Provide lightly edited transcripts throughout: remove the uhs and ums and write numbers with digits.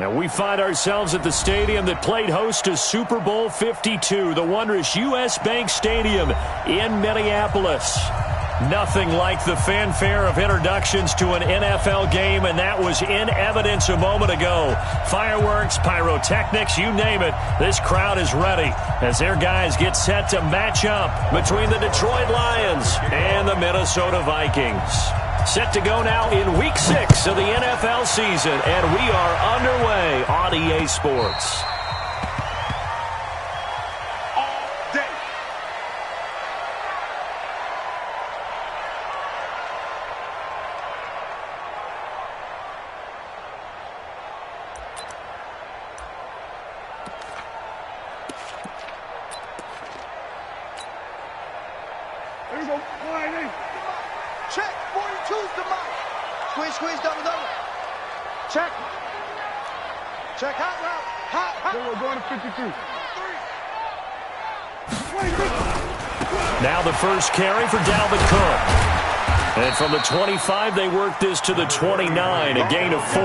And we find ourselves at the stadium that played host to Super Bowl 52, the wondrous U.S. Bank Stadium in Minneapolis. Nothing like the fanfare of introductions to an NFL game, and that was in evidence a moment ago. Fireworks, pyrotechnics, you name it. This crowd is ready as their guys get set to match up between the Detroit Lions and the Minnesota Vikings. Set to go now in Week 6 of the NFL season, and we are underway on EA Sports. There you go. Check. 42's the mark. Squeeze, double. Check. Hot route. Hot. We're going to 52. Now the first carry for Dalvin Cook. And from the 25, they work this to the 29, a gain of 4.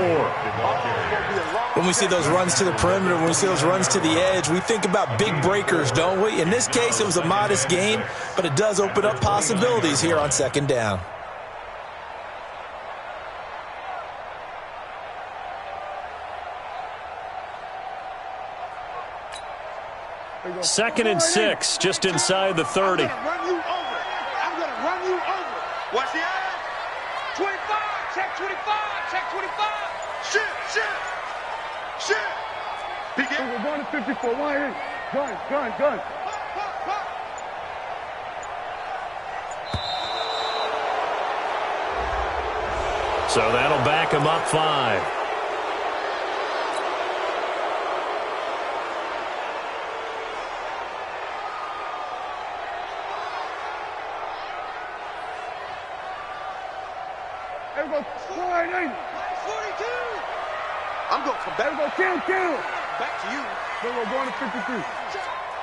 When we see those runs to the perimeter, when we see those runs to the edge, we think about big breakers, don't we? In this case, it was a modest gain, but it does open up possibilities here on second down. Second and 6, just inside the 30. I'm going to run you over. Watch the eyes. 25. Check 25. Shit. Begin. We're going to 54. Gun. So that'll back him up 5. There we go. 42. I'm going to come back. There we go. Kill. Back to you. Then we're going to 53.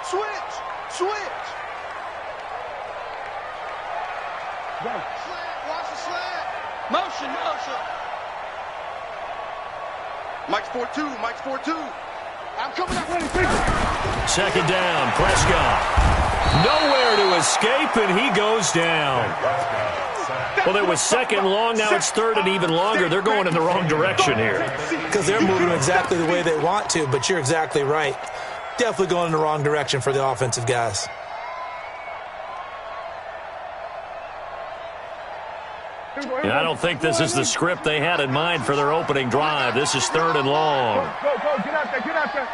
Switch. Go. Slant. Watch the slant. Motion. Mike's 4-2. I'm coming up. Second down, Prescott. Nowhere to escape, and he goes down. Well, it was second long. Now it's third and even longer. They're going in the wrong direction here. Because they're moving exactly the way they want to, but you're exactly right. Definitely going in the wrong direction for the offensive guys. And I don't think this is the script they had in mind for their opening drive. This is third and long. Go. Get out there.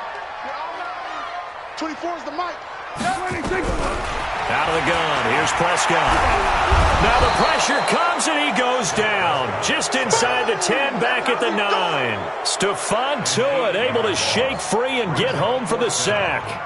24 is the mic. Out of the gun. Here's Prescott. Now the pressure comes and he goes down. Just inside the 10, back at the 9. Stephon Tuitt able to shake free and get home for the sack.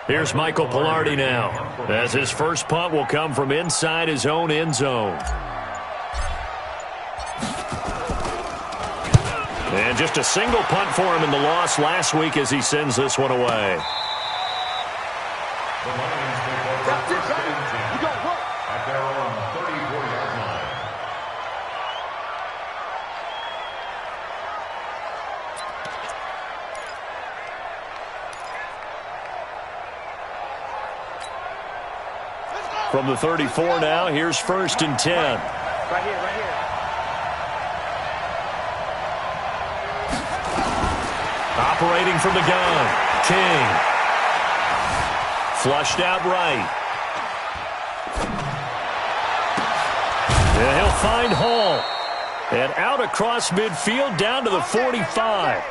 Here's Michael Pilardi now, as his first punt will come from inside his own end zone. And just a single punt for him in the loss last week as he sends this one away. From the 34 now, here's first and 10. Right here. Operating from the gun, King. Flushed out right. And he'll find Hall. And out across midfield down to the 45.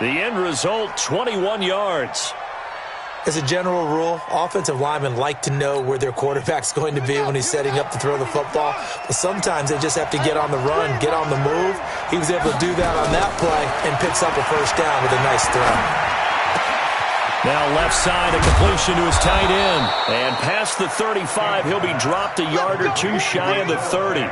The end result, 21 yards. As a general rule, offensive linemen like to know where their quarterback's going to be when he's setting up to throw the football. But sometimes they just have to get on the run, get on the move. He was able to do that on that play and picks up a first down with a nice throw. Now left side, a completion to his tight end. And past the 35, he'll be dropped a yard or two shy of the 30.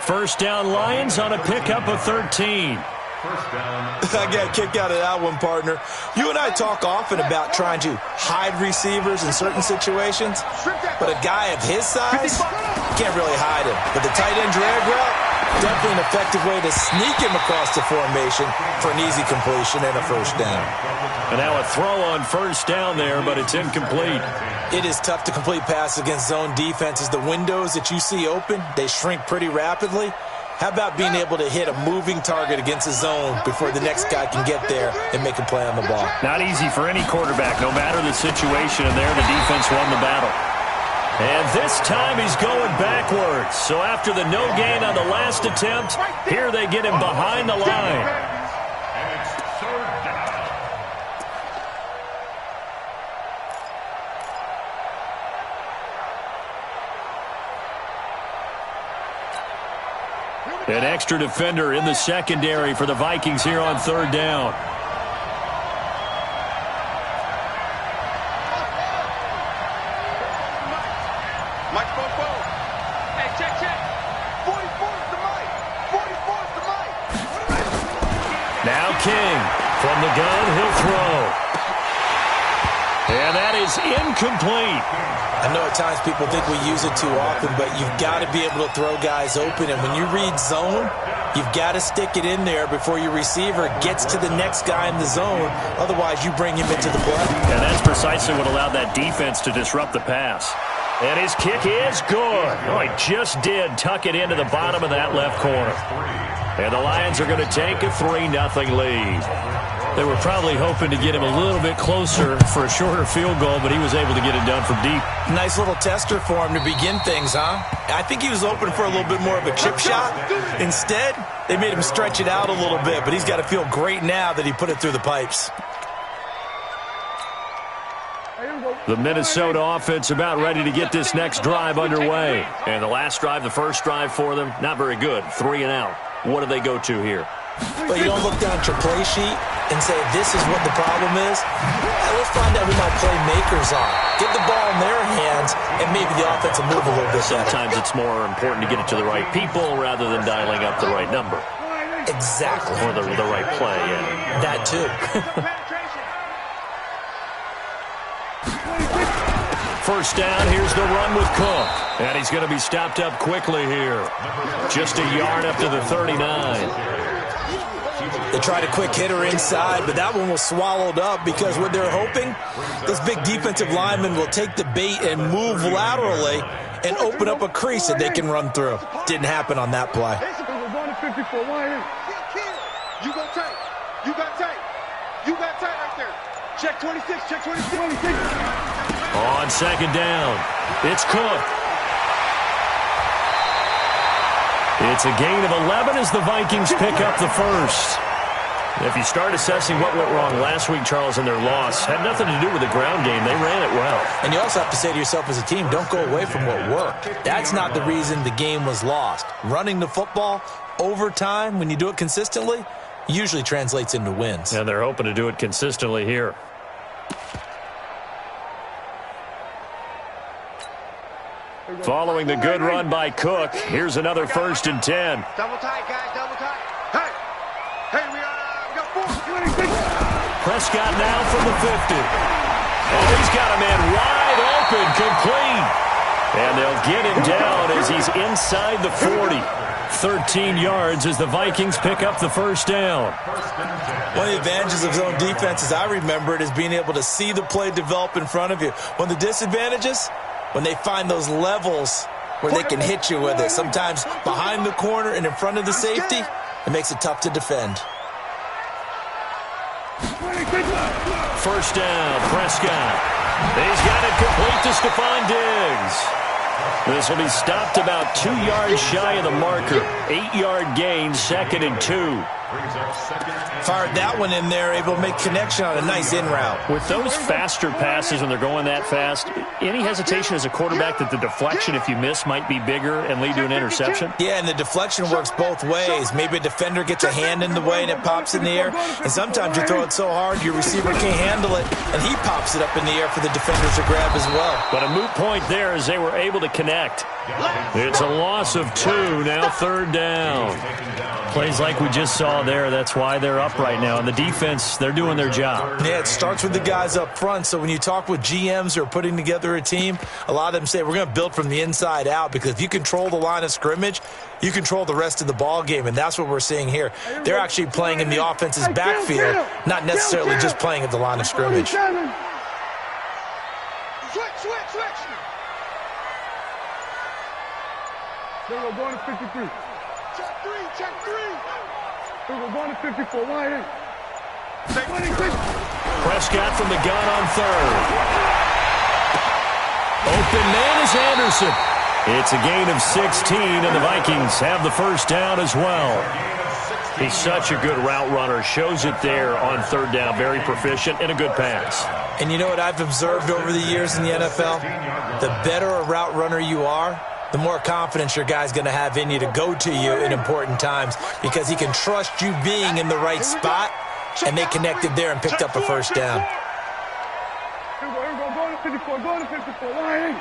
First down Lions on a pickup of 13. I got a kick out of that one, partner. You and I talk often about trying to hide receivers in certain situations, but a guy of his size, you can't really hide him. But the tight end drag route, definitely an effective way to sneak him across the formation for an easy completion and a first down. And now a throw on first down there, but it's incomplete. It is tough to complete passes against zone defenses. The windows that you see open, they shrink pretty rapidly. How about being able to hit a moving target against a zone before the next guy can get there and make a play on the ball? Not easy for any quarterback, no matter the situation, and there the defense won the battle. And this time he's going backwards. So after the no gain on the last attempt, here they get him behind the line. An extra defender in the secondary for the Vikings here on third down. Mike, hey, check. 44's the mic. 44's the mic. Now King from the gun, he'll throw. And that is incomplete. I know at times people think we use it too often, but you've got to be able to throw guys open. And when you read zone, you've got to stick it in there before your receiver gets to the next guy in the zone. Otherwise, you bring him into the play. And that's precisely what allowed that defense to disrupt the pass. And his kick is good. Oh, he just did tuck it into the bottom of that left corner. And the Lions are going to take a 3-0 lead. They were probably hoping to get him a little bit closer for a shorter field goal, but he was able to get it done from deep. Nice little tester for him to begin things, huh? I think he was open for a little bit more of a chip shot. Instead, they made him stretch it out a little bit, but he's got to feel great now that he put it through the pipes. The Minnesota offense about ready to get this next drive underway. And the last drive, the first drive for them, not very good. 3 and out. What do they go to here? But you don't look down at your play sheet and say, this is what the problem is. Let's find out who my playmakers are. Get the ball in their hands, and maybe the offense will move a little bit better. Sometimes it's more important to get it to the right people rather than dialing up the right number. Exactly. Or the right play, yeah. That too. First down, here's the run with Cook. And he's going to be stopped up quickly here. Just a yard up to the 39. They tried a quick hitter inside, but that one was swallowed up because what they're hoping, those big defensive linemen will take the bait and move laterally and open up a crease that they can run through. Didn't happen on that play. You go tight. You got tight. You got tight right there. Check 26. Check 26. On second down, it's Cook. It's a gain of 11 as the Vikings pick up the first. If you start assessing what went wrong last week, Charles, in their loss, had nothing to do with the ground game. They ran it well. And you also have to say to yourself as a team, don't go away from what worked. That's not the reason the game was lost. Running the football over time, when you do it consistently, usually translates into wins. And they're hoping to do it consistently here. Following the good run by Cook, here's another 1st and 10. Double tight, guys, double tight. Hey, we got 4. Prescott now from the 50. Oh, he's got a man wide open, complete. And they'll get him down as he's inside the 40. 13 yards as the Vikings pick up the first down. One of the advantages of zone defense, as I remember it, is being able to see the play develop in front of you. One of the disadvantages, when they find those levels where they can hit you with it. Sometimes behind the corner and in front of the safety, it makes it tough to defend. First down, Prescott. He's got it complete to Stephon Diggs. This will be stopped about 2 yards shy of the marker. 8-yard gain, 2nd and 2. Fired that one in there, able to make connection on a nice in route. With those faster passes when they're going that fast, any hesitation as a quarterback that the deflection, if you miss, might be bigger and lead to an interception? Yeah, and the deflection works both ways. Maybe a defender gets a hand in the way and it pops in the air. And sometimes you throw it so hard your receiver can't handle it, and he pops it up in the air for the defenders to grab as well. But a moot point there as they were able to connect. It's a loss of 2, now 3rd down. Plays like we just saw there, that's why they're up right now. And the defense, they're doing their job. Yeah, it starts with the guys up front. So when you talk with GMs who are putting together a team, a lot of them say we're going to build from the inside out, because if you control the line of scrimmage, you control the rest of the ball game, and that's what we're seeing here. They're actually playing in the offense's backfield, not necessarily just playing at the line of scrimmage. Switch. Then we're going to 53. Check 3. Then we're going to 54. Wide in. Prescott from the gun on 3rd. Open man is Anderson. It's a gain of 16, and the Vikings have the 1st down as well. He's such a good route runner. Shows it there on 3rd down. Very proficient and a good pass. And you know what I've observed over the years in the NFL? The better a route runner you are, the more confidence your guy's going to have in you to go to you in important times, because he can trust you being in the right spot, and they connected there and picked up a 1st down. Here we go. Going to 54. Going to 54. Wide in.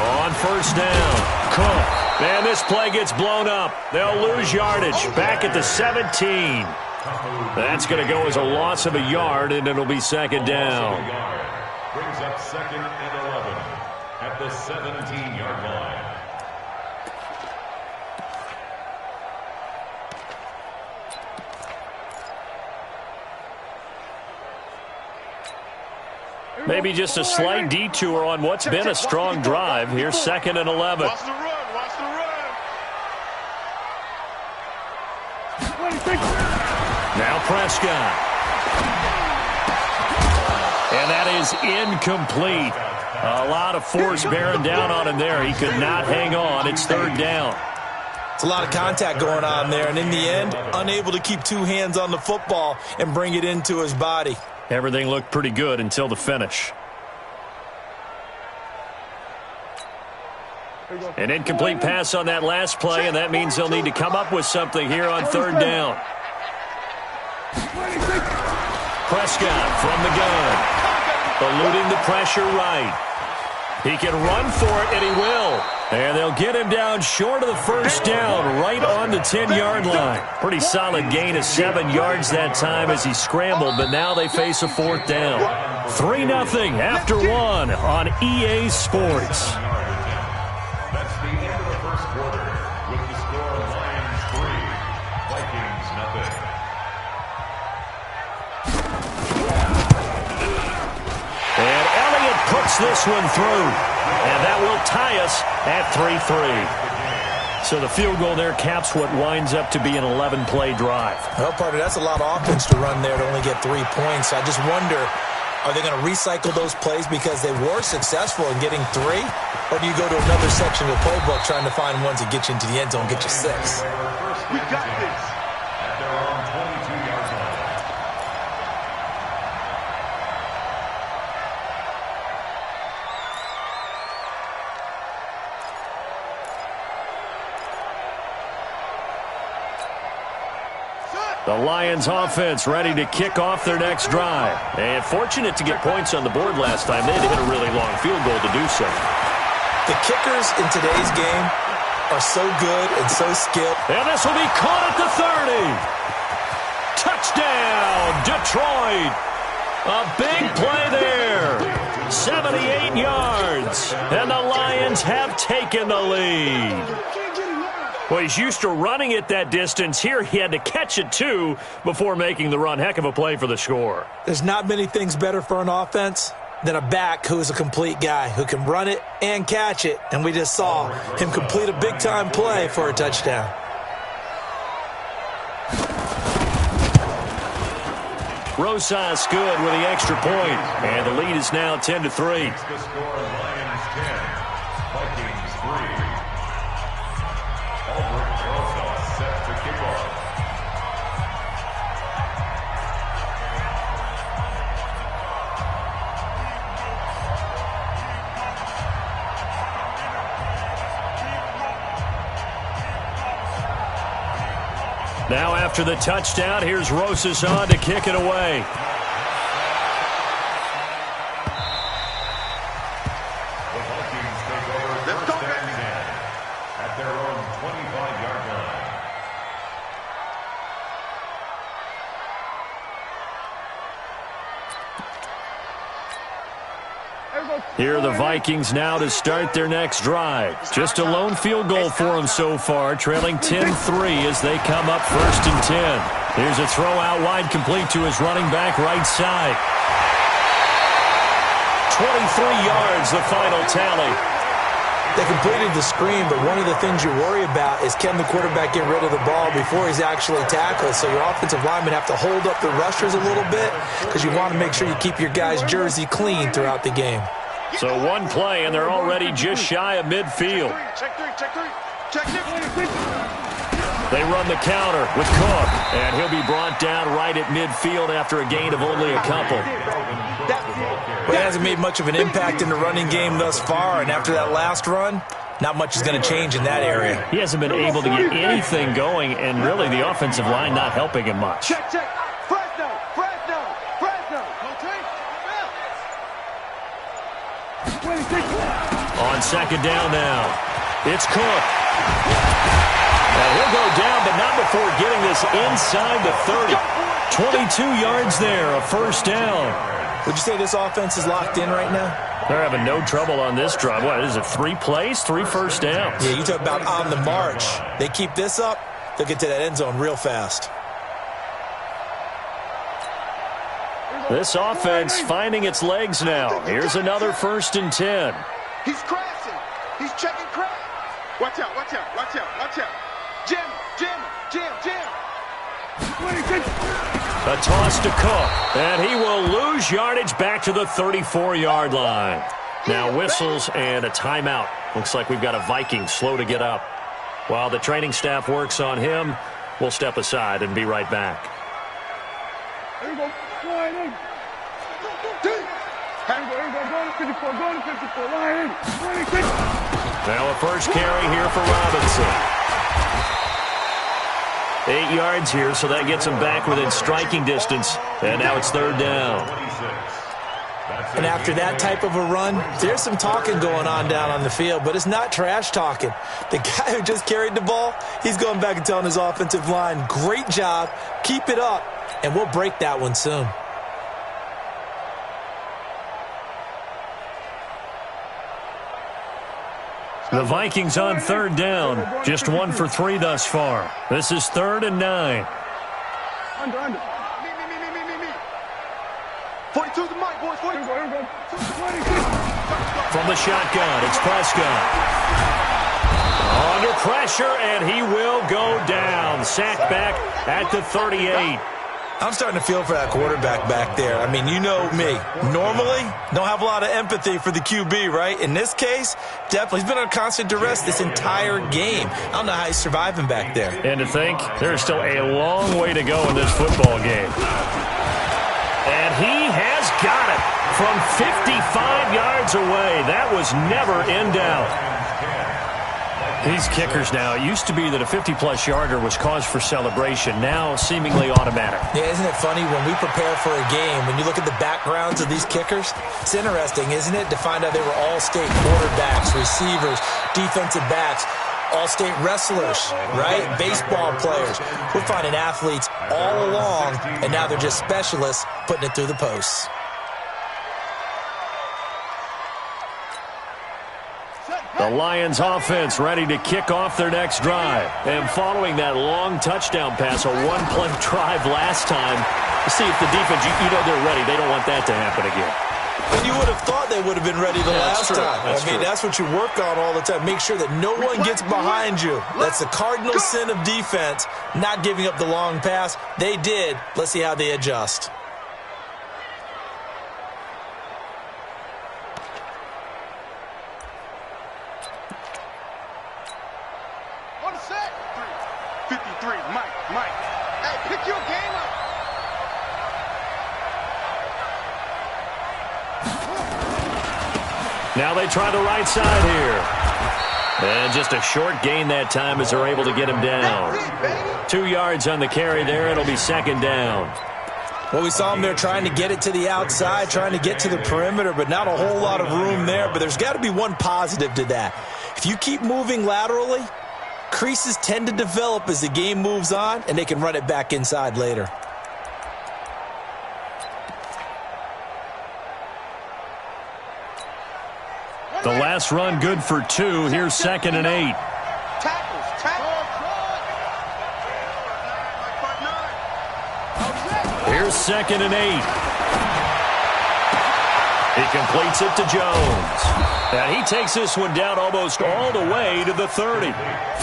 On 1st down, Cook. And this play gets blown up. They'll lose yardage back at the 17. That's going to go as a loss of a yard, and it'll be 2nd down. Brings up 2nd and 11 at the 17-yard line. Maybe just a slight detour on what's been a strong drive. Here's 2nd and 11. Watch the run. Now Prescott. And that is incomplete. A lot of force bearing down on him there. He could not hang on. It's 3rd down. It's a lot of contact going on there, and in the end, unable to keep 2 hands on the football and bring it into his body. Everything looked pretty good until the finish. An incomplete pass on that last play, and that means they'll need to come up with something here on 3rd down. Prescott from the gun. Eluding the pressure right. He can run for it, and he will. And they'll get him down short of the 1st down, right on the 10-yard line. Pretty solid gain of 7 yards that time as he scrambled, but now they face a 4th down. 3-0 after 1 on EA Sports. That's the end of the 1st quarter with the score Lions 3, Vikings 0. And Elliott puts this one through. And that will tie us at 3-3. So the field goal there caps what winds up to be an 11-play drive. Well, partner, that's a lot of offense to run there to only get 3 points. I just wonder, are they going to recycle those plays because they were successful in getting 3? Or do you go to another section of the playbook trying to find ones that get you into the end zone, get you 6? We got this. At their own 22-yard line. The Lions offense ready to kick off their next drive. And fortunate to get points on the board last time. They had to hit a really long field goal to do so. The kickers in today's game are so good and so skilled. And this will be caught at the 30. Touchdown, Detroit. A big play there. 78 yards. And the Lions have taken the lead. Well, he's used to running it that distance. Here he had to catch it, too, before making the run. Heck of a play for the score. There's not many things better for an offense than a back who is a complete guy who can run it and catch it. And we just saw him complete a big-time play for a touchdown. Rosas good with the extra point. And the lead is now 10-3. The score Lions 10, Vikings 3. Set to kick off. Now after the touchdown, here's Rosas on to kick it away. The Vikings take over first and 10 at their own 25-yard line. Here are the Vikings now to start their next drive. Just a lone field goal for them so far, trailing 10-3 as they come up 1st and 10. Here's a throw out wide, complete to his running back right side. 23 yards, the final tally. They completed the screen, but one of the things you worry about is can the quarterback get rid of the ball before he's actually tackled? So your offensive linemen have to hold up the rushers a little bit because you want to make sure you keep your guy's jersey clean throughout the game. So one play, and they're already just shy of midfield. Check three. They run the counter with Cook, and he'll be brought down right at midfield after a gain of only a couple. But it hasn't made much of an impact in the running game thus far, and after that last run, not much is going to change in that area. He hasn't been able to get anything going, and really the offensive line not helping him much. Check. Fresno. On second down now, it's Cook. And he'll go down, but not before getting this inside the 30. 22 yards there, a first down. Would you say this offense is locked in right now? They're having no trouble on this drive. What is it, 3 plays, 3 first downs? Yeah, you talk about on the march. They keep this up, they'll get to that end zone real fast. This offense finding its legs now. Here's another 1st and 10. He's crashing. He's checking crash. Watch out. Jam. A toss to Cook, and he will lose yardage back to the 34-yard line. Now whistles and a timeout. Looks like we've got a Viking slow to get up. While the training staff works on him, we'll step aside and be right back. There you go. Now a first carry here for Robinson. 8 yards here, so that gets him back within striking distance. And now it's 3rd down. And after that type of a run, there's some talking going on down on the field, but it's not trash talking. The guy who just carried the ball, he's going back and telling his offensive line, great job, keep it up, and we'll break that one soon. The Vikings on 3rd down. Just 1 for 3 thus far. This is 3rd and 9. Under. Me. 42's the mic, boys. 42. From the shotgun, it's Prescott. Under pressure, and he will go down. Sacked back at the 38. I'm starting to feel for that quarterback back there. I mean, you know me. Normally, don't have a lot of empathy for the QB, right? In this case, definitely. He's been under constant duress this entire game. I don't know how he's surviving back there. And to think, there's still a long way to go in this football game. And he has got it from 55 yards away. That was never in doubt. These kickers now, it used to be that a 50-plus yarder was cause for celebration, now seemingly automatic. Yeah, isn't it funny when we prepare for a game, when you look at the backgrounds of these kickers, it's interesting, isn't it, to find out they were all-state quarterbacks, receivers, defensive backs, all-state wrestlers, right? Baseball players. We're finding athletes all along, and now they're just specialists putting it through the posts. The Lions offense ready to kick off their next drive. And following that long touchdown pass, a one-play drive last time, see if the defense, you know they're ready. They don't want that to happen again. And you would have thought they would have been ready the last time. That's what you work on all the time. Make sure that no one gets behind you. That's the cardinal sin of defense, not giving up the long pass. They did. Let's see how they adjust. On the set. 53, Mike. Hey, pick your game up. Now they try the right side here. And just a short gain that time as they're able to get him down. 2 yards on the carry there. It'll be second down. Well, we saw him there trying to get it to the outside, trying to get to the perimeter, but not a whole lot of room there. But there's got to be one positive to that. If you keep moving laterally, creases tend to develop as the game moves on, and they can run it back inside later. The last run good for 2. Here's 2nd and 8. Here's 2nd and 8. He completes it to Jones. And he takes this one down almost all the way to the 30.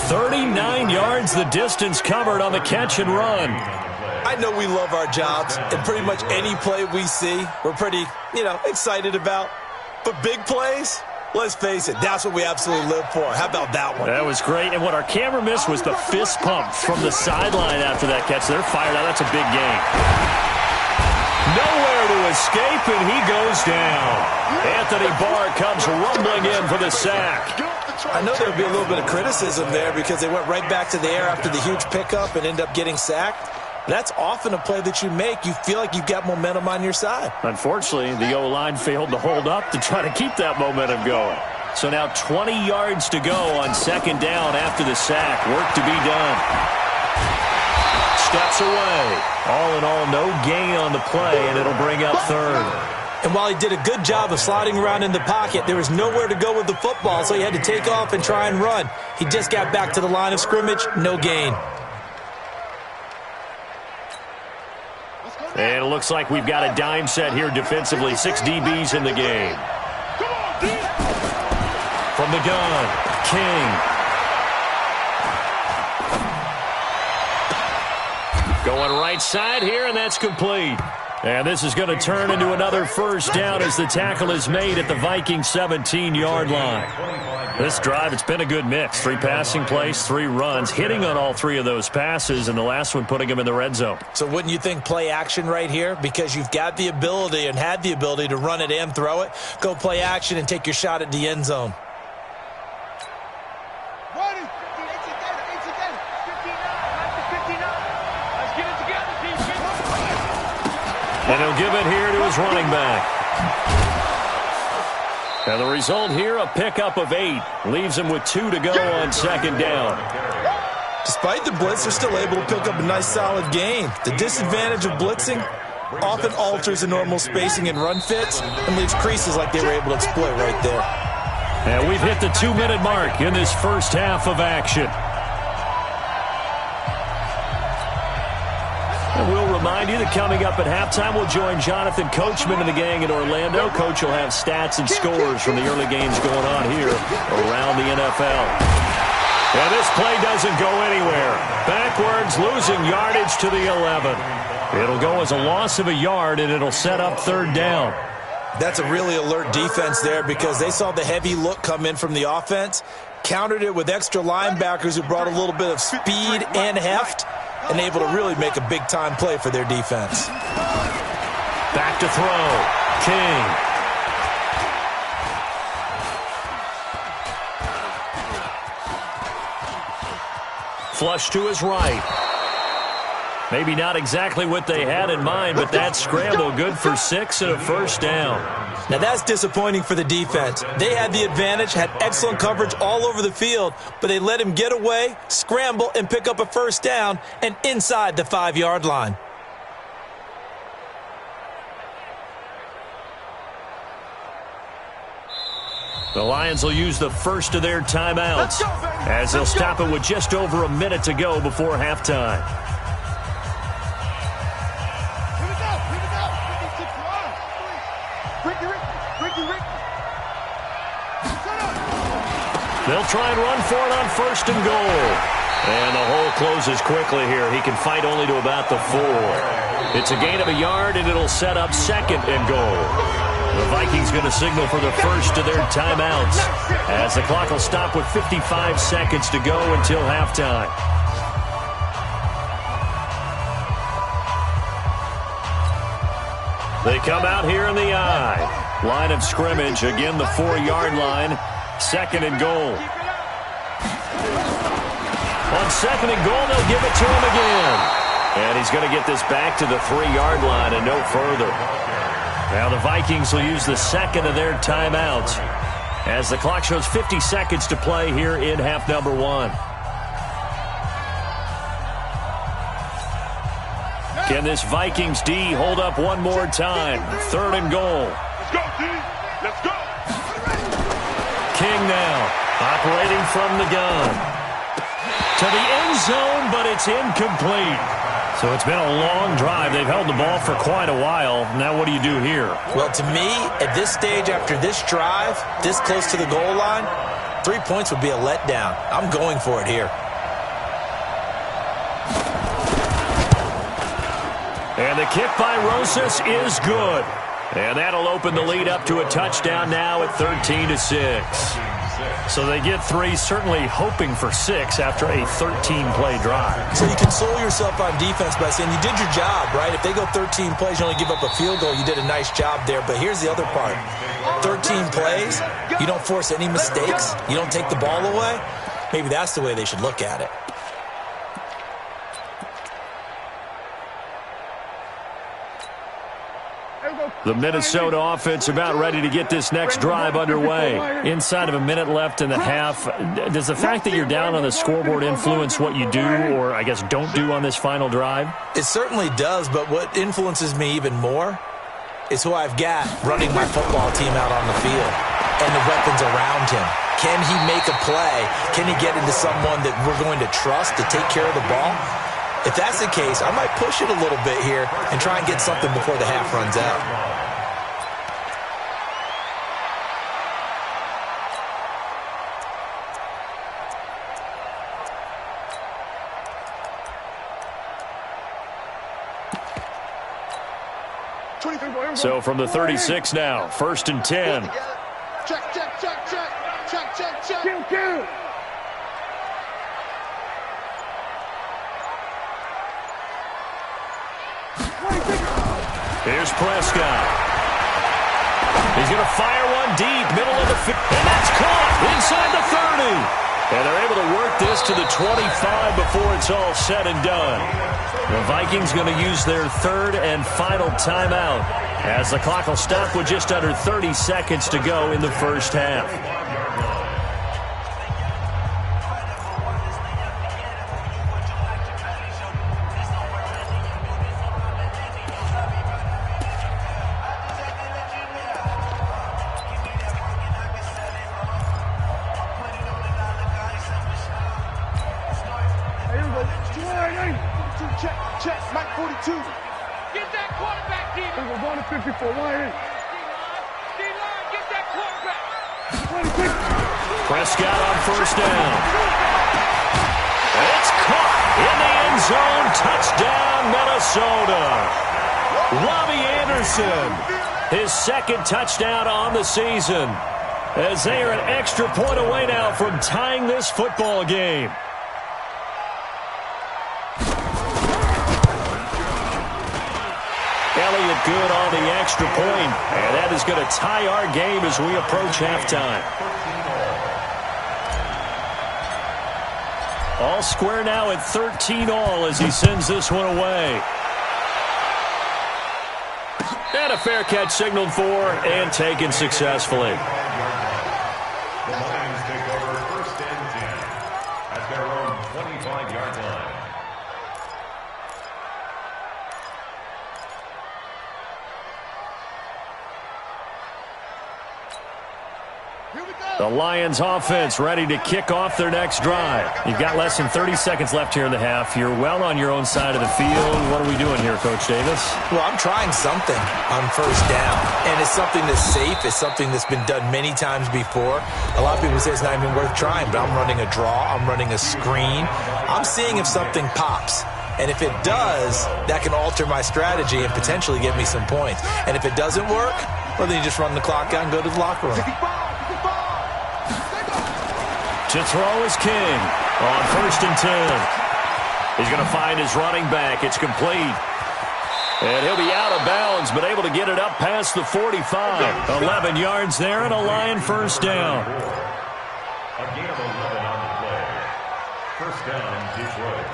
39 yards the distance covered on the catch and run. I know we love our jobs, and pretty much any play we see, we're pretty, excited about. But big plays, let's face it, that's what we absolutely live for. How about that one? That was great. And what our camera missed was the fist pump from the sideline after that catch. They're fired out. That's a big game. Nowhere to escape, and he goes down. Anthony Barr comes rumbling in for the sack. I know there'll be a little bit of criticism there because they went right back to the air after the huge pickup and end up getting sacked. That's often a play that you make. You feel like you've got momentum on your side. Unfortunately, the O-line failed to hold up to try to keep that momentum going. So now 20 yards to go on 2nd down after the sack. Work to be done. Steps away. All in all, no gain on the play, and it'll bring up 3rd. And while he did a good job of sliding around in the pocket, there was nowhere to go with the football, so he had to take off and try and run. He just got back to the line of scrimmage, no gain. And it looks like we've got a dime set here defensively. 6 DBs in the game. From the gun, King. Going right side here, and that's complete. And this is going to turn into another first down as the tackle is made at the Vikings 17-yard line. This drive, it's been a good mix. 3 passing plays, 3 runs, hitting on all 3 of those passes, and the last one putting him in the red zone. So wouldn't you think play action right here? Because you've got the ability and had the ability to run it and throw it. Go play action and take your shot at the end zone. And he'll give it here to his running back. And the result here, a pickup of 8. Leaves him with 2 to go on 2nd down. Despite the blitz, they're still able to pick up a nice solid gain. The disadvantage of blitzing often alters the normal spacing and run fits and leaves creases like they were able to exploit right there. And we've hit the 2-minute mark in this first half of action. And we'll remind you that coming up at halftime, we'll join Jonathan Coachman and the gang in Orlando. Coach will have stats and scores from the early games going on here around the NFL. And this play doesn't go anywhere. Backwards, losing yardage to the 11. It'll go as a loss of a yard, and it'll set up 3rd down. That's a really alert defense there because they saw the heavy look come in from the offense, countered it with extra linebackers who brought a little bit of speed and heft, and able to really make a big-time play for their defense. Back to throw. King. Flush to his right. Maybe not exactly what they had in mind, but that scramble good for 6 and a first down. Now that's disappointing for the defense. They had the advantage, had excellent coverage all over the field, but they let him get away, scramble, and pick up a first down, and inside the 5-yard line. The Lions will use the first of their timeouts as they'll stop it with just over a minute to go before halftime. They'll try and run for it on 1st and goal. And the hole closes quickly here. He can fight only to about the 4. It's a gain of a yard, and it'll set up 2nd and goal. The Vikings going to signal for the first of their timeouts as the clock will stop with 55 seconds to go until halftime. They come out here in the I. Line of scrimmage, again the 4-yard line. 2nd and goal. On 2nd and goal, they'll give it to him again. And he's going to get this back to the 3-yard line and no further. Now the Vikings will use the 2nd of their timeouts as the clock shows 50 seconds to play here in half number 1. Can this Vikings D hold up one more time? 3rd and goal. Let's go, D. Let's go. King now, operating from the gun. To the end zone, but it's incomplete. So it's been a long drive. They've held the ball for quite a while. Now what do you do here? Well, to me, at this stage after this drive, this close to the goal line, 3 points would be a letdown. I'm going for it here. And the kick by Rosas is good. And that'll open the lead up to a touchdown now at 13-6. So they get 3, certainly hoping for 6 after a 13-play drive. So you console yourself on defense by saying you did your job, right? If they go 13 plays, you only give up a field goal, you did a nice job there. But here's the other part. 13 plays, you don't force any mistakes, you don't take the ball away. Maybe that's the way they should look at it. The Minnesota offense about ready to get this next drive underway. Inside of a minute left in the half. Does the fact that you're down on the scoreboard influence what you do, or I guess don't do on this final drive? It certainly does, but what influences me even more is who I've got running my football team out on the field and the weapons around him. Can he make a play? Can he get into someone that we're going to trust to take care of the ball? If that's the case, I might push it a little bit here and try and get something before the half runs out. So from the 36 now, 1st and 10. Check, check, check, check. Check, check, check. Kill, kill. Here's Prescott. He's going to fire one deep, middle of the field, and that's caught inside the 30. And they're able to work this to the 25 before it's all said and done. The Vikings going to use their 3rd and final timeout as the clock will stop with just under 30 seconds to go in the first half. Check, check, Mike 42. Get that quarterback, D. We're going to 54. Line in. D-line, get that quarterback. Prescott on 1st down. It's caught in the end zone. Touchdown, Minnesota. Robbie Anderson, his 2nd touchdown on the season, as they are an extra point away now from tying this football game. Elliott good on the extra point, and that is going to tie our game as we approach halftime. All square now at 13 all as he sends this one away. And a fair catch signaled for and taken successfully. The Lions take over 1st and 10 at their own 25-yard line. The Lions offense ready to kick off their next drive. You've got less than 30 seconds left here in the half. You're well on your own side of the field. What are we doing here, Coach Davis? Well, I'm trying something on 1st down, and it's something that's safe. It's something that's been done many times before. A lot of people say it's not even worth trying, but I'm running a draw. I'm running a screen. I'm seeing if something pops. And if it does, that can alter my strategy and potentially get me some points. And if it doesn't work, well, then you just run the clock out and go to the locker room. To throw is King on 1st and 10. He's going to find his running back. It's complete. And he'll be out of bounds, but able to get it up past the 45. 11 yards there and a Lion first down. A gain of 11 on the play. First down, Detroit.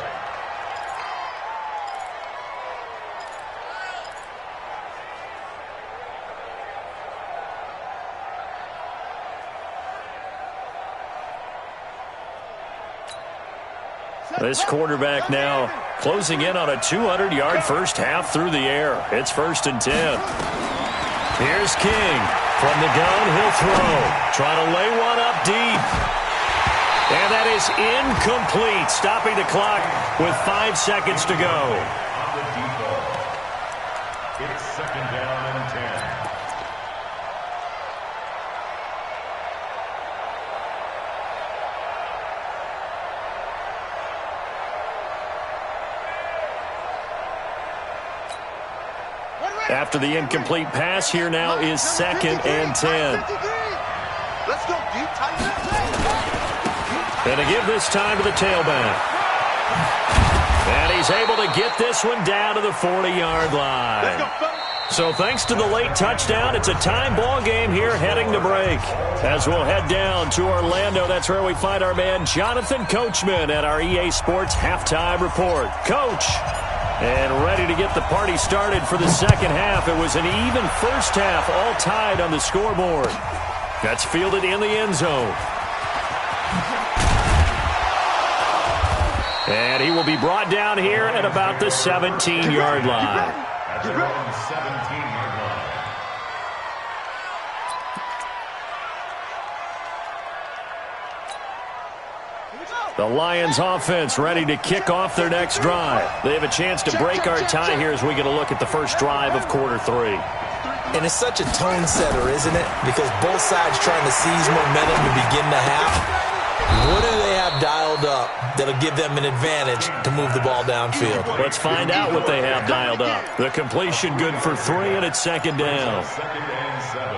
This quarterback now closing in on a 200-yard first half through the air. It's 1st and 10. Here's King. From the gun, he'll throw. Trying to lay one up deep. And that is incomplete. Stopping the clock with 5 seconds to go. On the default. It's 2nd down and 10. After the incomplete pass, here now is 2nd and 10. Let's go deep, tight. And to give this time to the tailback. And he's able to get this one down to the 40-yard line. So thanks to the late touchdown, it's a time ball game here heading to break. As we'll head down to Orlando, that's where we find our man Jonathan Coachman at our EA Sports Halftime Report. Coach. And ready to get the party started for the second half. It was an even first half, all tied on the scoreboard. That's fielded in the end zone. And he will be brought down here at about the 17-yard line. At their own 17-yard line. The Lions offense ready to kick off their next drive. They have a chance to break our tie here as we get a look at the first drive of quarter 3. And it's such a tone setter, isn't it? Because both sides trying to seize momentum to begin the half. What do they have dialed up that'll give them an advantage to move the ball downfield? Let's find out what they have dialed up. The completion good for 3, and it's 2nd down. 2nd and 7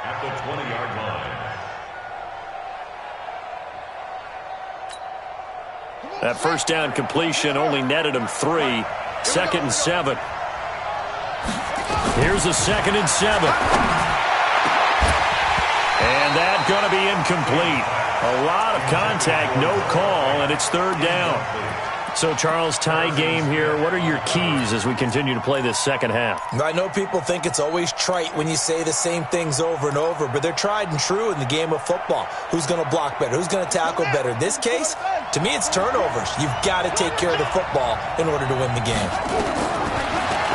at the 20-yard line. That first down completion only netted him 3. 2nd and 7. Here's a 2nd and 7. And that's going to be incomplete. A lot of contact, no call, and it's 3rd down. So, Charles, tie game here. What are your keys as we continue to play this second half? I know people think it's always trite when you say the same things over and over, but they're tried and true in the game of football. Who's going to block better? Who's going to tackle better? In this case, to me, it's turnovers. You've got to take care of the football in order to win the game.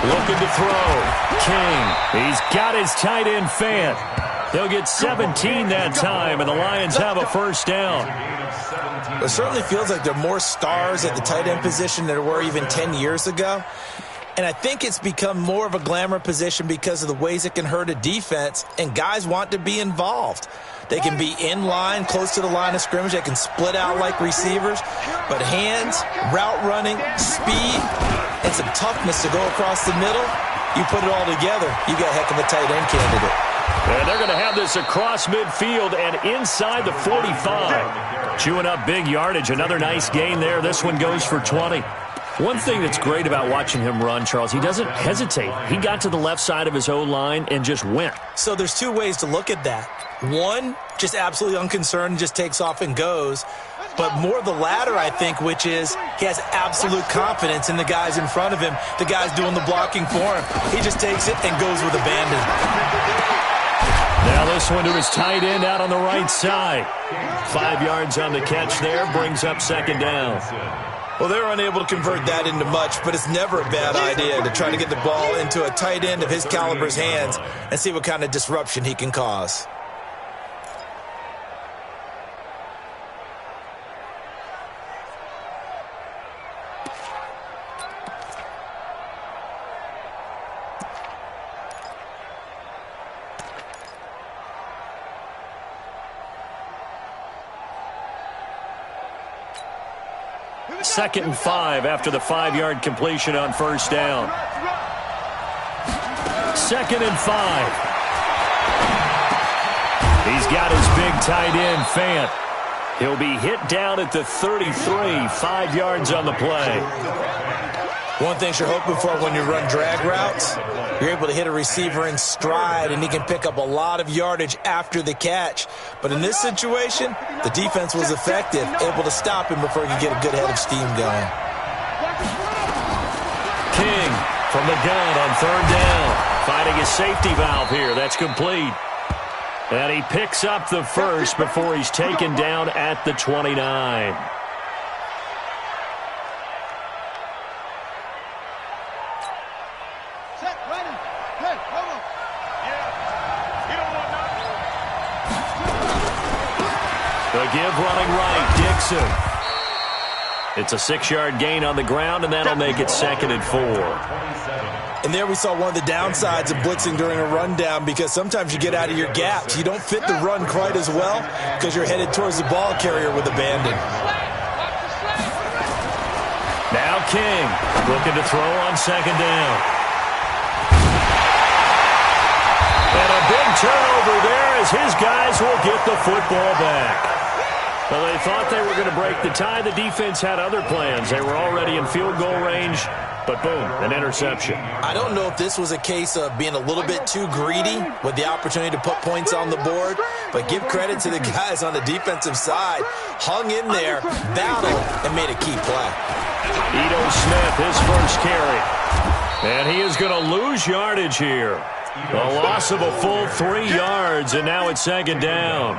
Looking to throw. King. He's got his tight end Fant. He'll get 17 that time, and the Lions have a first down. It certainly feels like there are more stars at the tight end position than there were even 10 years ago. And I think it's become more of a glamour position because of the ways it can hurt a defense, and guys want to be involved. They can be in line, close to the line of scrimmage. They can split out like receivers. But hands, route running, speed, and some toughness to go across the middle, you put it all together, you got a heck of a tight end candidate. And they're going to have this across midfield and inside the 45. Chewing up big yardage. Another nice gain there. This one goes for 20. One thing that's great about watching him run, Charles, he doesn't hesitate. He got to the left side of his O-line and just went. So there's two ways to look at that. One, just absolutely unconcerned, just takes off and goes. But more the latter, I think, which is he has absolute confidence in the guys in front of him, the guys doing the blocking for him. He just takes it and goes with abandon. Now this one to his tight end out on the right side. 5 yards on the catch there, brings up second down. Well, they're unable to convert that into much, but it's never a bad idea to try to get the ball into a tight end of his caliber's hands and see what kind of disruption he can cause. Second and 5 after the 5-yard completion on first down. Second and 5. He's got his big tight end, Fant. He'll be hit down at the 33, 5 yards on the play. One thing you're hoping for when you run drag routes, you're able to hit a receiver in stride, and he can pick up a lot of yardage after the catch. But in this situation, the defense was effective, able to stop him before he could get a good head of steam going. King from the gun on third down. Finding his safety valve here. That's complete. And he picks up the first before he's taken down at the 29. The give running right, Dixon. It's a 6-yard gain on the ground, and that'll make it 2nd and 4. And there we saw one of the downsides of blitzing during a rundown, because sometimes you get out of your gaps. You don't fit the run quite as well because you're headed towards the ball carrier with abandon. Now King looking to throw on 2nd down. And a big turnover there as his guys will get the football back. Well, they thought they were going to break the tie. The defense had other plans. They were already in field goal range, but boom, an interception. I don't know if this was a case of being a little bit too greedy with the opportunity to put points on the board, but give credit to the guys on the defensive side. Hung in there, battled, and made a key play. Ito Smith, his first carry. And he is going to lose yardage here. A loss of a full 3 yards, and now it's 2nd down.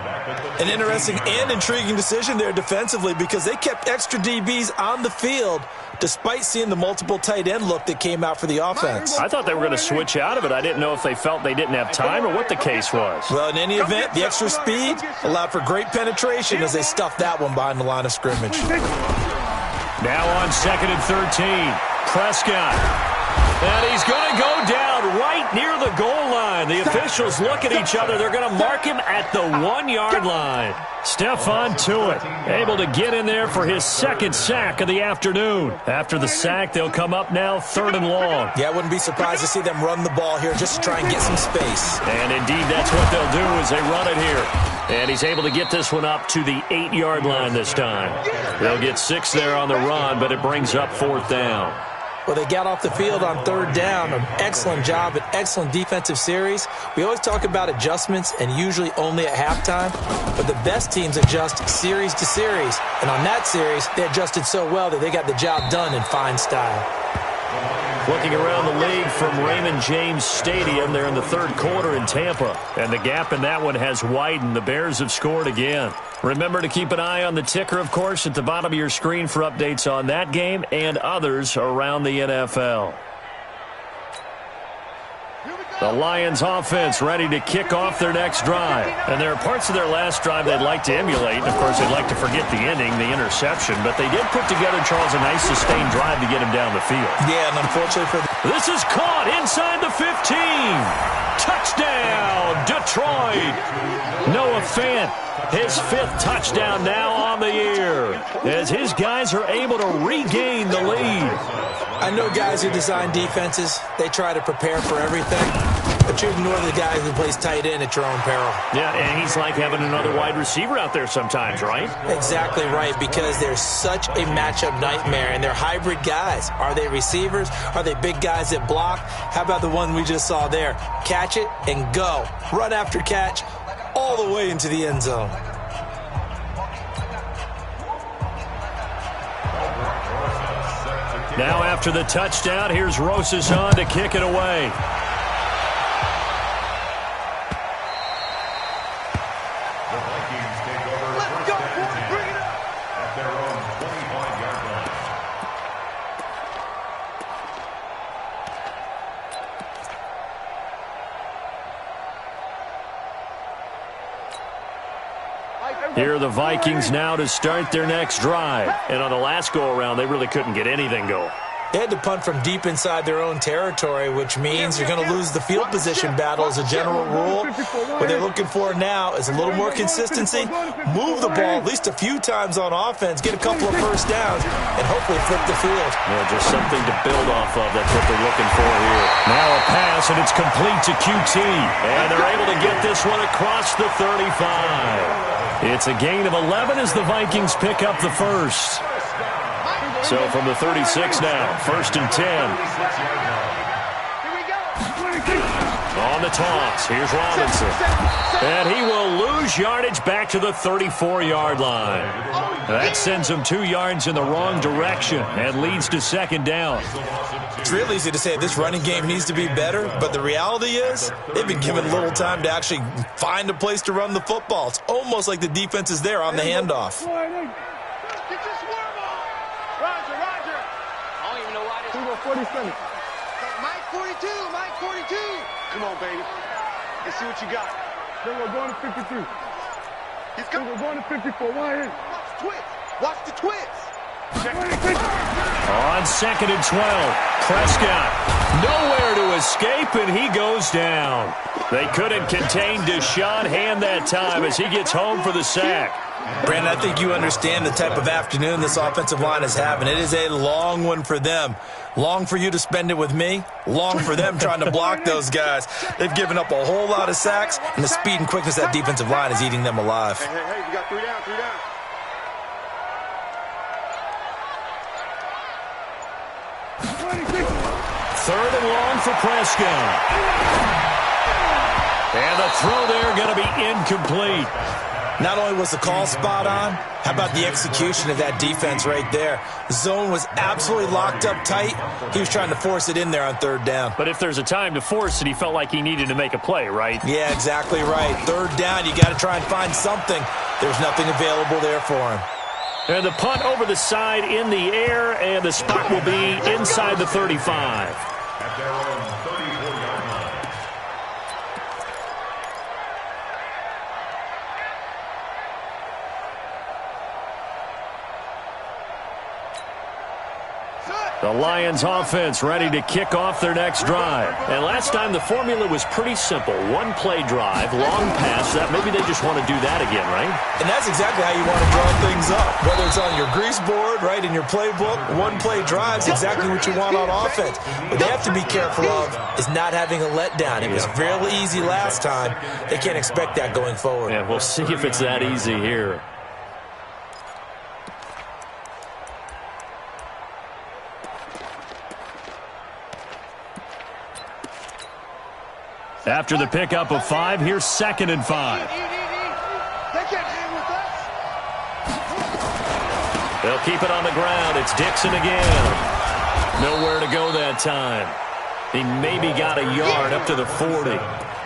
An interesting and intriguing decision there defensively, because they kept extra DBs on the field despite seeing the multiple tight end look that came out for the offense. I thought they were going to switch out of it. I didn't know if they felt they didn't have time or what the case was. Well, in any event, the extra speed allowed for great penetration as they stuffed that one behind the line of scrimmage. Now on 2nd and 13, Prescott. And he's going to go down right near the goal line. The officials look at each other. They're going to mark him at the 1-yard line. Stephon Tuitt able to get in there for his 2nd sack of the afternoon. After the sack, they'll come up now 3rd and long. Yeah, I wouldn't be surprised to see them run the ball here just to try and get some space. And indeed, that's what they'll do as they run it here. And he's able to get this one up to the 8-yard line this time. They'll get 6 there on the run, but it brings up 4th down. Well, they got off the field on 3rd down. An excellent job, an excellent defensive series. We always talk about adjustments, and usually only at halftime. But the best teams adjust series to series. And on that series, they adjusted so well that they got the job done in fine style. Looking around the league from Raymond James Stadium, they're in the 3rd quarter in Tampa. And the gap in that one has widened. The Bears have scored again. Remember to keep an eye on the ticker, of course, at the bottom of your screen for updates on that game and others around the NFL. The Lions offense ready to kick off their next drive. And there are parts of their last drive they'd like to emulate. And, of course, they'd like to forget the ending, the interception. But they did put together, Charles, a nice sustained drive to get him down the field. Yeah, and unfortunately for this is caught inside the 15. Touchdown, Detroit. Noah Fant, his 5th touchdown now on the year, as his guys are able to regain the lead. I know guys who design defenses, they try to prepare for everything, but you ignore the guy who plays tight end at your own peril. Yeah, and he's like having another wide receiver out there sometimes, right? Exactly right, because they're such a matchup nightmare, and they're hybrid guys. Are they receivers? Are they big guys that block? How about the one we just saw there? Catch it and go. Run after catch all the way into the end zone. Now after the touchdown, here's Rosas on to kick it away. The Vikings take over first and 10 at their own 25-yard line. Here are the Vikings now to start their next drive. And on the last go-around, they really couldn't get anything going. They had to punt from deep inside their own territory, which means you're going to lose the field position battle as a general rule. What they're looking for now is a little more consistency, move the ball at least a few times on offense, get a couple of first downs, and hopefully flip the field. Yeah, just something to build off of. That's what they're looking for here. Now a pass, and it's complete to QT. And they're able to get this one across the 35. It's a gain of 11 as the Vikings pick up the first. So from the 36 now, 1st and 10. On the toss, here's Robinson. And he will lose yardage back to the 34-yard line. That sends him 2 yards in the wrong direction and leads to 2nd down. It's real easy to say this running game needs to be better, but the reality is they've been given little time to actually find a place to run the football. It's almost like the defense is there on the handoff. Get your swarm on. Roger. I don't even know why this. 47. Mike 42. Come on, baby. Let's see what you got. Then we're going to 53. He's coming. We're going to 54. Why in? Watch the twist. On 2nd and 12, Prescott nowhere to escape, and he goes down. They couldn't contain Deshaun Hand that time as he gets home for the sack. Brandon, I think you understand the type of afternoon this offensive line is having. It is a long one for them. Long for you to spend it with me. Long for them trying to block those guys. They've given up a whole lot of sacks, and the speed and quickness of that defensive line is eating them alive. Hey, we got 3 down. 3rd and long for Prescott. And the throw there going to be incomplete. Not only was the call spot on, how about the execution of that defense right there? The zone was absolutely locked up tight. He was trying to force it in there on 3rd down. But if there's a time to force it, he felt like he needed to make a play, right? Yeah, exactly right. 3rd down, you got to try and find something. There's nothing available there for him. And the punt over the side in the air, and the spot will be inside the 35. At their own 34-yard line. The Lions offense ready to kick off their next drive. And last time the formula was pretty simple. 1-play drive, long pass. That maybe they just want to do that again, right? And that's exactly how you want to draw things up. Whether it's on your grease board, right, in your playbook, 1-play drive is exactly what you want on offense. What they have to be careful of is not having a letdown. It was real easy last time. They can't expect that going forward. Yeah, we'll see if it's that easy here. After the pickup of 5, here's 2nd and 5. They can't hang with us. They'll keep it on the ground. It's Dixon again. Nowhere to go that time. He maybe got a yard up to the 40.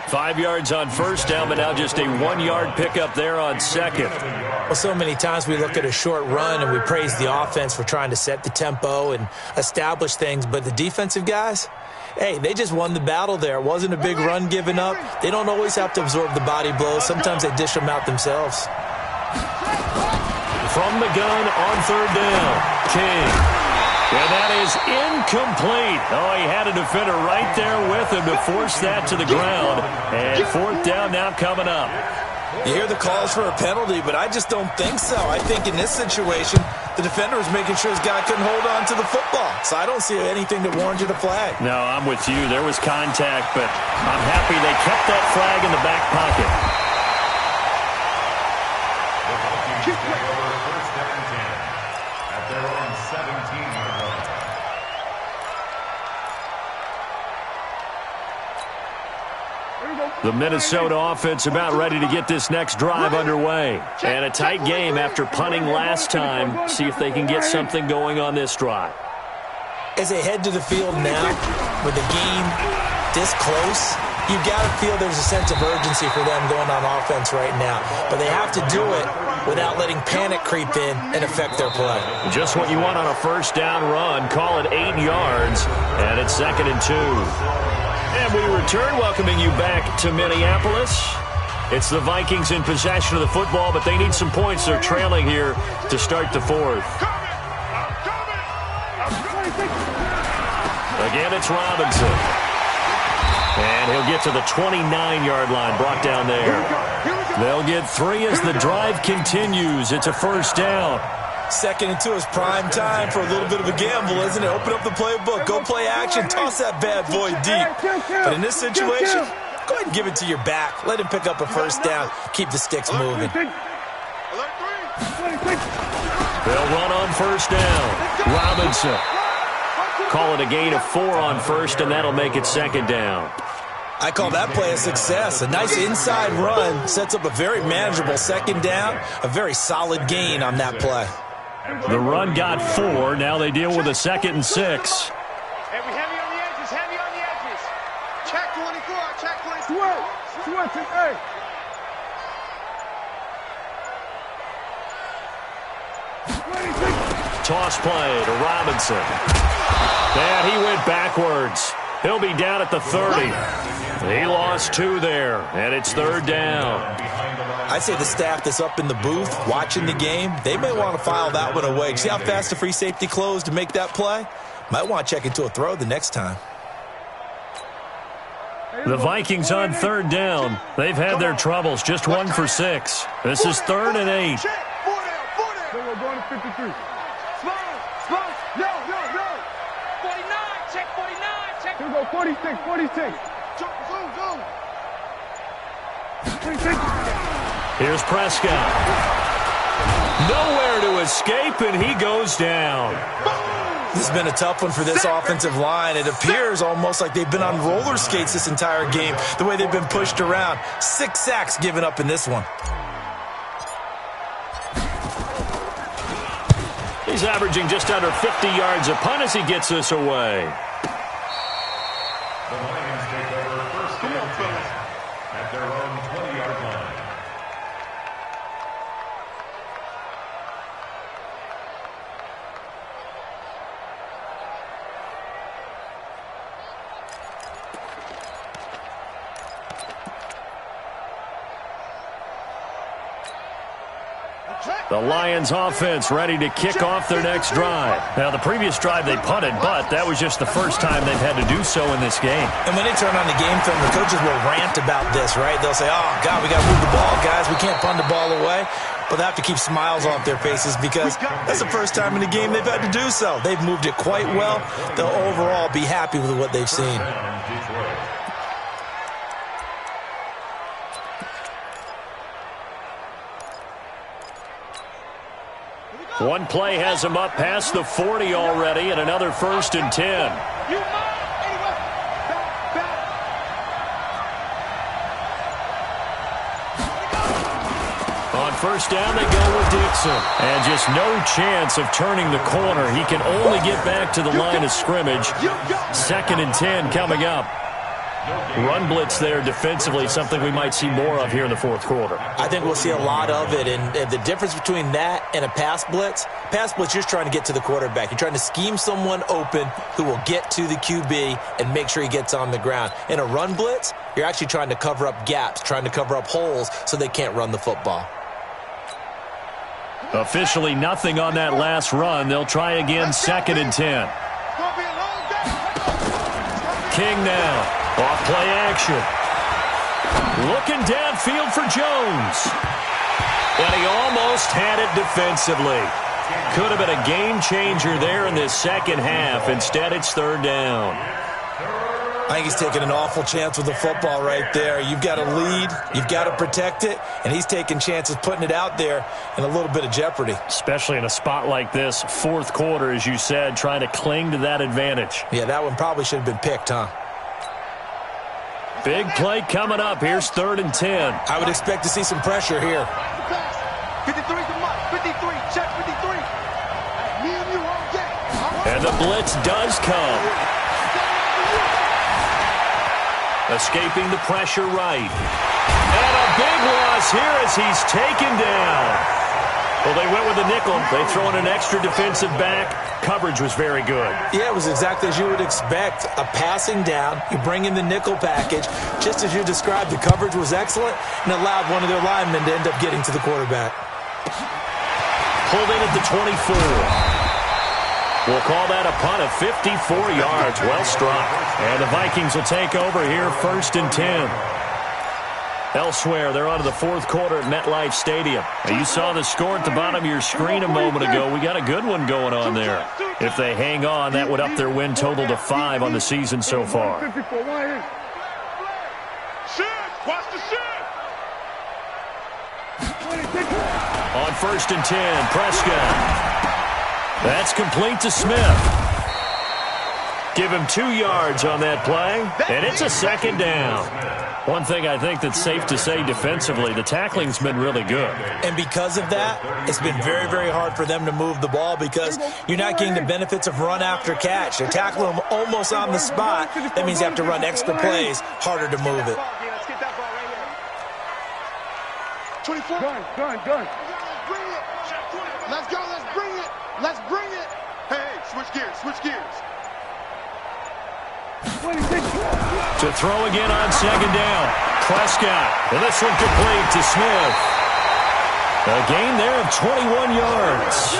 5 yards on 1st down, but now just a 1-yard pickup there on 2nd. Well, so many times we look at a short run and we praise the offense for trying to set the tempo and establish things, but the defensive guys, hey, they just won the battle there. It wasn't a big run given up. They don't always have to absorb the body blows. Sometimes they dish them out themselves. From the gun on 3rd down, King. And that is incomplete. Oh, he had a defender right there with him to force that to the ground. And 4th down now coming up. You hear the calls for a penalty, but I just don't think so. I think in this situation, the defender was making sure his guy couldn't hold on to the football. So I don't see anything that warranted a flag. No, I'm with you. There was contact, but I'm happy they kept that flag in the back pocket. The Vikings take over 1st and 10 at their own 17-yard line. The Minnesota offense about ready to get this next drive underway. And a tight game after punting last time. See if they can get something going on this drive. As they head to the field now, with the game this close, you got to feel there's a sense of urgency for them going on offense right now. But they have to do it without letting panic creep in and affect their play. Just what you want on a 1st down run. Call it 8 yards, and it's 2nd and 2. And we return, welcoming you back to Minneapolis. It's the Vikings in possession of the football, but they need some points. They're trailing here to start the 4th. Again, it's Robinson. And he'll get to the 29-yard line, brought down there. They'll get 3 as the drive continues. It's a 1st down. 2nd and 2 is prime time for a little bit of a gamble, isn't it? Open up the playbook, go play action, toss that bad boy deep. But in this situation, go ahead and give it to your back. Let him pick up a 1st down. Keep the sticks moving. They'll run on first down. Robinson. Call it a gain of 4 on first, and that'll make it second down. I call that play a success. A nice inside run sets up a very manageable second down. A very solid gain on that play. The run got 4. Now they deal with a 2nd and 6. Heavy on the edges, heavy on the edges. Check 24, check 24. Switch it, hey. Toss play to Robinson. And he went backwards. He'll be down at the 30. He lost 2 there, and it's 3rd down. I'd say the staff that's up in the booth watching the game, they may want to file that one away. See how fast the free safety closed to make that play? Might want to check into a throw the next time. The Vikings on 3rd down. They've had their troubles, just 1 for 6. This is 3rd and 8. Check, 4 down. We're going to 53. Small. No. 49, check 49, check. Here we go, 46. Zoom. 46. Here's Prescott. Nowhere to escape, and he goes down. This has been a tough one for this offensive line. It appears almost like they've been on roller skates this entire game, the way they've been pushed around. 6 sacks given up in this one. He's averaging just under 50 yards a punt as he gets this away. The Lions take over first and 10 at their own 20-yard line. The Lions offense ready to kick off their next drive. Now, the previous drive they punted, but that was just the first time they've had to do so in this game. And when they turn on the game film, the coaches will rant about this, right? They'll say, oh, God, we got to move the ball, guys. We can't punt the ball away. But they have to keep smiles off their faces because that's the first time in the game they've had to do so. They've moved it quite well. They'll overall be happy with what they've seen. One play has him up past the 40 already, and another 1st and 10. On first down, they go with Dixon. And just no chance of turning the corner. He can only get back to the line of scrimmage. 2nd and 10 coming up. Run blitz there defensively, something we might see more of here in the 4th quarter. I think we'll see a lot of it, and the difference between that and a pass blitz, you're just trying to get to the quarterback. You're trying to scheme someone open who will get to the QB and make sure he gets on the ground. In a run blitz, you're actually trying to cover up gaps, trying to cover up holes so they can't run the football. Officially nothing on that last run. They'll try again, 2nd and 10. King now. Off play action. Looking downfield for Jones. And he almost had it defensively. Could have been a game changer there in this second half. Instead, it's 3rd down. I think he's taking an awful chance with the football right there. You've got to lead. You've got to protect it. And he's taking chances, putting it out there in a little bit of jeopardy. Especially in a spot like this, 4th quarter, as you said, trying to cling to that advantage. Yeah, that one probably should have been picked, huh? Big play coming up. Here's 3rd and 10. I would expect to see some pressure here. 53 to Mike. 53. Check 53. Me and you all day. And the blitz does come. Escaping the pressure right. And a big loss here as he's taken down. Well, they went with a nickel. They throw in an extra defensive back. Coverage was very good. Yeah, it was exactly as you would expect. A passing down. You bring in the nickel package. Just as you described, the coverage was excellent and allowed one of their linemen to end up getting to the quarterback. Pulled in at the 24. We'll call that a punt of 54 yards. Well struck. And the Vikings will take over here, 1st and 10. Elsewhere, they're on to the 4th quarter at MetLife Stadium. Now, you saw the score at the bottom of your screen a moment ago. We got a good one going on there. If they hang on, that would up their win total to 5 on the season so far. Watch the shit. On 1st and 10, Prescott. That's complete to Smith. Give him 2 yards on that play, and it's a second down. One thing I think that's safe to say defensively, the tackling's been really good. And because of that, it's been very, very hard for them to move the ball because you're not getting the benefits of run after catch. They're tackling them almost on the spot. That means you have to run extra plays, harder to move it. 24. Gun. Let's go. Let's bring it. Hey, switch gears. To throw again on second down. Prescott. And this one complete to Smith. A gain there of 21 yards.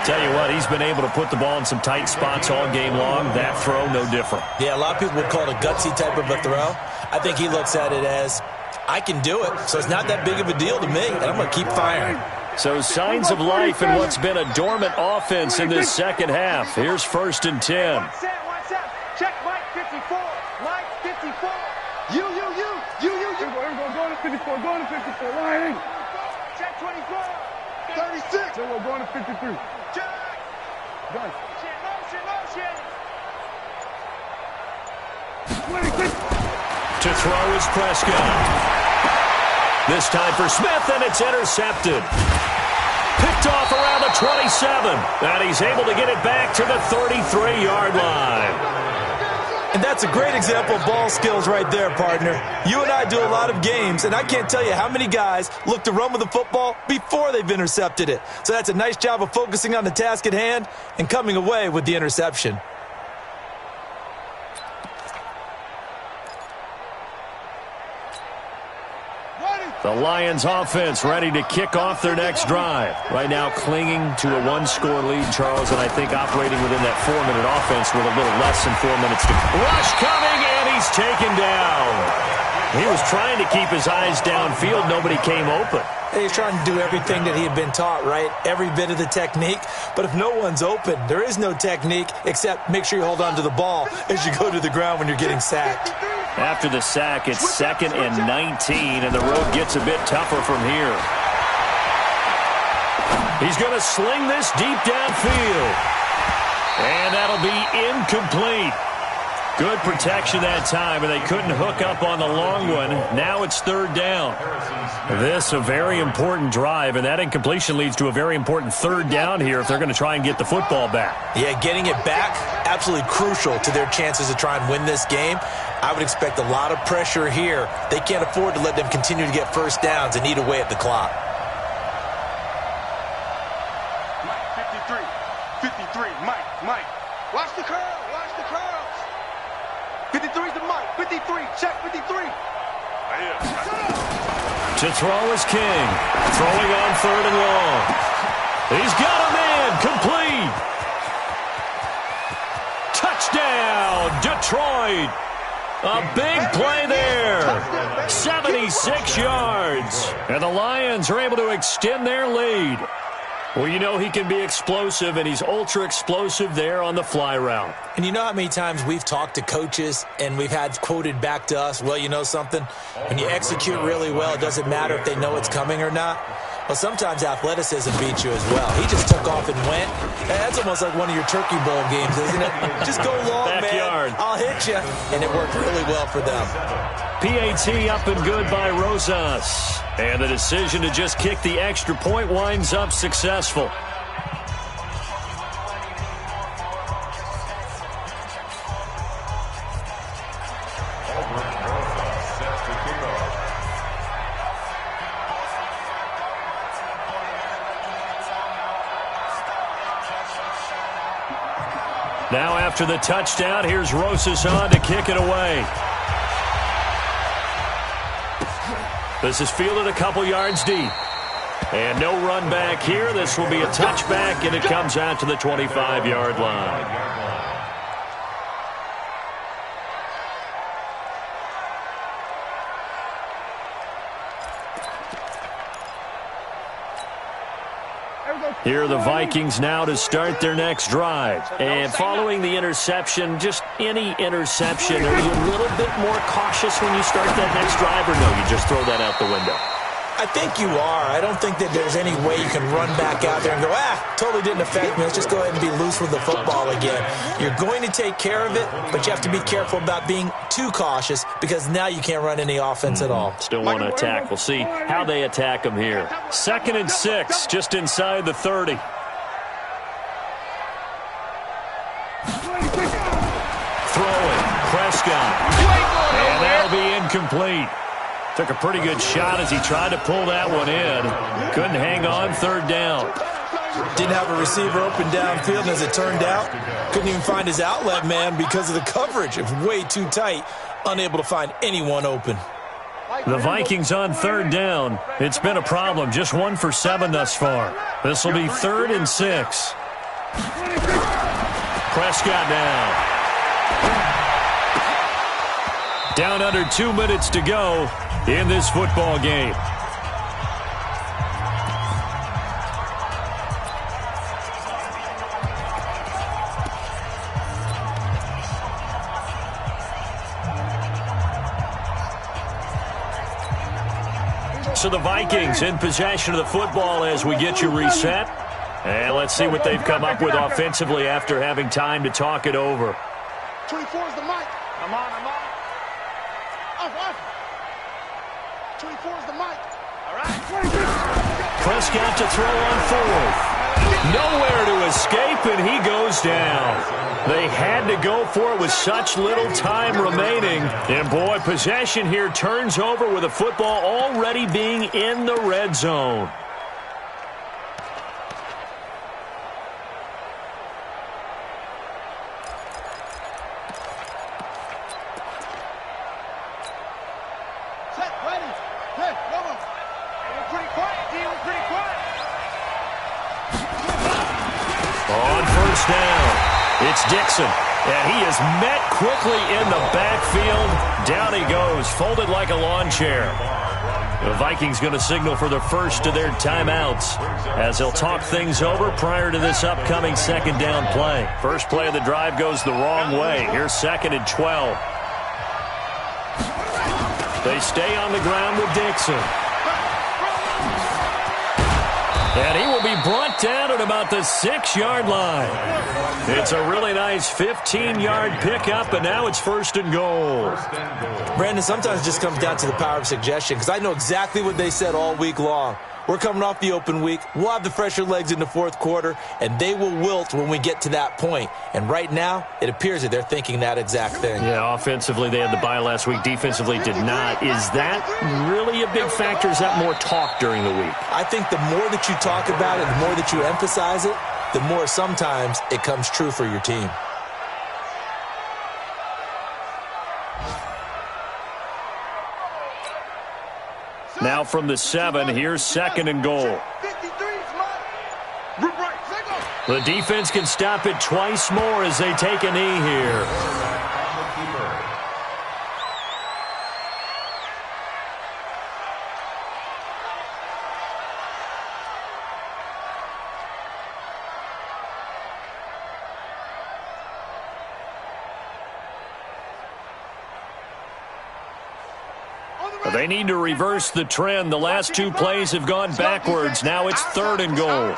Tell you what, he's been able to put the ball in some tight spots all game long. That throw, no different. Yeah, a lot of people would call it a gutsy type of a throw. I think he looks at it as, I can do it, so it's not that big of a deal to me, and I'm going to keep firing. So signs of life in what's been a dormant offense in this second half. Here's 1st and 10. One set. Check Mike 54. Mike 54. You. Going to 54. Lions. Check 24. 36. We're going to 53. Check. Done. Motion. 26. To throw is Prescott. This time for Smith, and it's intercepted. Picked off around the 27, and he's able to get it back to the 33-yard line. And that's a great example of ball skills right there, partner. You and I do a lot of games, and I can't tell you how many guys look to run with the football before they've intercepted it. So that's a nice job of focusing on the task at hand and coming away with the interception. The Lions offense ready to kick off their next drive. Right now clinging to a 1-score lead, Charles, and I think operating within that 4-minute offense with a little less than 4 minutes to go. Rush coming, and he's taken down. He was trying to keep his eyes downfield. Nobody came open. He's trying to do everything that he had been taught, right? Every bit of the technique. But if no one's open, there is no technique except make sure you hold on to the ball as you go to the ground when you're getting sacked. After the sack, it's 2nd and 19, and the road gets a bit tougher from here. He's going to sling this deep downfield. And that'll be incomplete. Good protection that time, and they couldn't hook up on the long one. Now it's 3rd down. This a very important drive, and that incompletion leads to a very important 3rd down here if they're going to try and get the football back. Yeah, getting it back, absolutely crucial to their chances to try and win this game. I would expect a lot of pressure here. They can't afford to let them continue to get first downs and eat away at the clock. Mike, 53. Mike. Watch the curls. 53's the Mike. 53. Check 53. To throw is King. Throwing on 3rd and long. He's got a man. Complete. Touchdown, Detroit. A big play there. 76 yards. And the Lions are able to extend their lead. Well, you know he can be explosive, and he's ultra-explosive there on the fly route. And you know how many times we've talked to coaches and we've had quoted back to us, well, you know something? When you execute really well, it doesn't matter if they know it's coming or not. Well, sometimes athleticism beats you as well. He just took off and went. That's almost like one of your Turkey Bowl games, isn't it? Just go long, Backyard. man. I'll hit you. And it worked really well for them. PAT up and good by Rosas. And the decision to just kick the extra point winds up successful. Now after the touchdown, here's Rosas on to kick it away. This is fielded a couple yards deep. And no run back here. This will be a touchback, and it comes out to the 25-yard line. Here are the Vikings now to start their next drive. And following the interception, just any interception, are you a little bit more cautious when you start that next drive, or no, you just throw that out the window? I think you are. I don't think that there's any way you can run back out there and go, totally didn't affect me. Let's just go ahead and be loose with the football again. You're going to take care of it, but you have to be careful about being too cautious because now you can't run any offense at all. Still want to attack. We'll see how they attack them here. 2nd and 6, just inside the 30. Throwing, Prescott. And that'll be incomplete. Took a pretty good shot as he tried to pull that one in. Couldn't hang on 3rd down. Didn't have a receiver open downfield, and as it turned out, couldn't even find his outlet man because of the coverage. It was way too tight, unable to find anyone open. The Vikings on 3rd down. It's been a problem. Just 1 for 7 thus far. This will be 3rd and 6. Prescott now. Down under 2 minutes to go in this football game. So the Vikings in possession of the football as we get you reset. And let's see what they've come up with offensively after having time to talk it over. 24 is the mic. I'm on. Off. 24 is the mic. All right. Prescott to throw on 4th. Nowhere to escape, and he goes down. They had to go for it with such little time remaining. And, boy, possession here turns over with the football already being in the red zone. Dixon, and he is met quickly in the backfield. Down he goes, folded like a lawn chair. The Vikings going to signal for the first of their timeouts as they'll talk things over prior to this upcoming 2nd down play. First play of the drive goes the wrong way. Here's 2nd and 12. They stay on the ground with Dixon. And he will be brought down at about the 6-yard line. It's a really nice 15-yard pickup, and now it's 1st and goal. Brandon, sometimes it just comes down to the power of suggestion because I know exactly what they said all week long. We're coming off the open week. We'll have the fresher legs in the 4th quarter, and they will wilt when we get to that point. And right now, it appears that they're thinking that exact thing. Yeah, offensively, they had the bye last week. Defensively, did not. Is that really a big factor? Is that more talk during the week? I think the more that you talk about it, the more that you emphasize it, the more sometimes it comes true for your team. Now from the 7, here's 2nd and goal. The defense can stop it twice more as they take a knee here. They need to reverse the trend. The last 2 plays have gone backwards. Now it's 3rd and goal.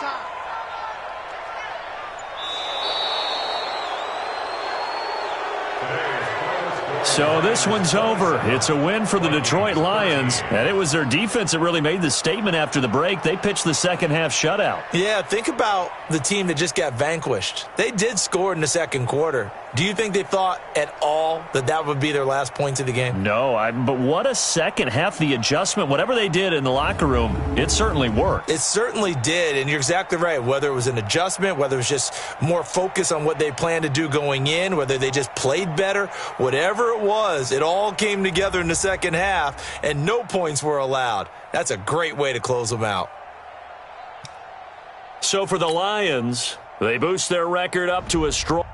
So this one's over. It's a win for the Detroit Lions, and it was their defense that really made the statement after the break. They pitched the second-half shutout. Yeah, think about the team that just got vanquished. They did score in the 2nd quarter. Do you think they thought at all that that would be their last points of the game? No, but what a second half. The adjustment, whatever they did in the locker room, it certainly worked. It certainly did, and you're exactly right. Whether it was an adjustment, whether it was just more focus on what they planned to do going in, whether they just played better, whatever it was, it all came together in the second half, and no points were allowed. That's a great way to close them out. So for the Lions, they boost their record up to a strong